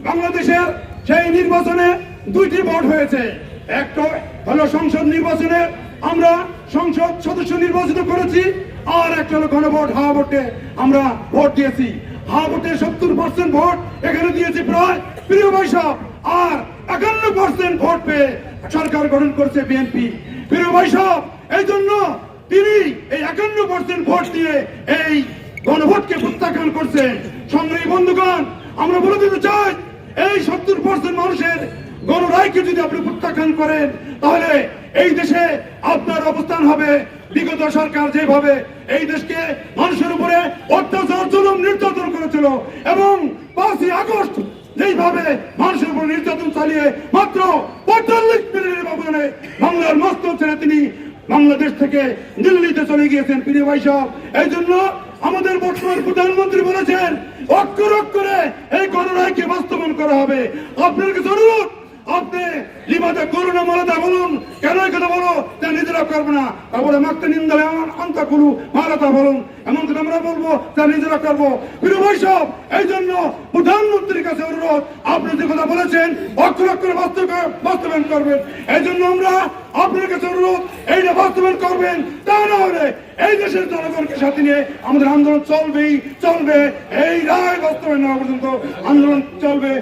বাংলাদেশের সেই নির্বাচনে দুইটি ভোট হয়েছে। একটা হলো সংসদ নির্বাচনে আমরা সংসদ সদস্য নির্বাচিত করেছি, আর একটা হলো গণভোট হাওয়া ভোটে আমরা ভোট দিয়েছি। হাওয়া ভোটে 70% ভোট এখানে দিয়েছি প্রায় প্রিয় বৈশাখ, আর 51% ভোট পেয়ে সরকার গঠন করছে বিএনপি। প্রিয় বৈশাখ, এই জন্য তিনি এই 51% ভোট দিয়ে এই গণভোটকে প্রত্যাখ্যান করছেন। সংগ্রামী বন্ধুগণ, আমরা বলে দিতে চাই, এই 70% মানুষের গণরায়কে যদি আপনি প্রত্যাখ্যান করেন, তাহলে এই দেশে আপনার অবস্থান হবে বিগত সরকার যেভাবে এই দেশকে মানুষের উপরে অত্যাচার জুলুম নির্যাতন করেছিল, এবং 5ই আগস্ট যেইভাবে মানুষের উপর নির্যাতন চালিয়ে মাত্র 45 মিনিটের ব্যবধানে বাংলার মস্তক ছেড়ে তিনি বাংলাদেশ থেকে দিল্লিতে চলে গিয়েছেন। প্রিয় ভাই সব, এই জন্য আমাদের বর্তমান প্রধানমন্ত্রী বলেছেন অক্ষর অক্ষরে এই গণরায়কে বাস্তবায়ন করা হবে। আপনার কাছে অনুরোধ, আপনি লিমাতে করোনা মালাদা বলুন, কেন এই কথা বলো তা নিজেরা করবো না, তারপরে মাক্তে নিন্দালে আমার আন্তা কুলু মালাদা বলুন, এমন কথা আমরা বলবো তা নিজেরা করবো। প্রিয় ভাই সব, এই জন্য প্রধানমন্ত্রীর কাছে অনুরোধ, আপনি যে কথা বলেছেন অক্ষর অক্ষরে বাস্তবায়ন করবেন। এই জন্য আমরা আপনার কাছে অনুরোধ, এইটা বাস্তবায়ন করবেন, তা না হলে এই দেশের জনগণকে সাথে নিয়ে আমাদের আন্দোলন চলবেই চলবে। এই রায় বাস্তবায়ন না হওয়া পর্যন্ত আন্দোলন চলবে।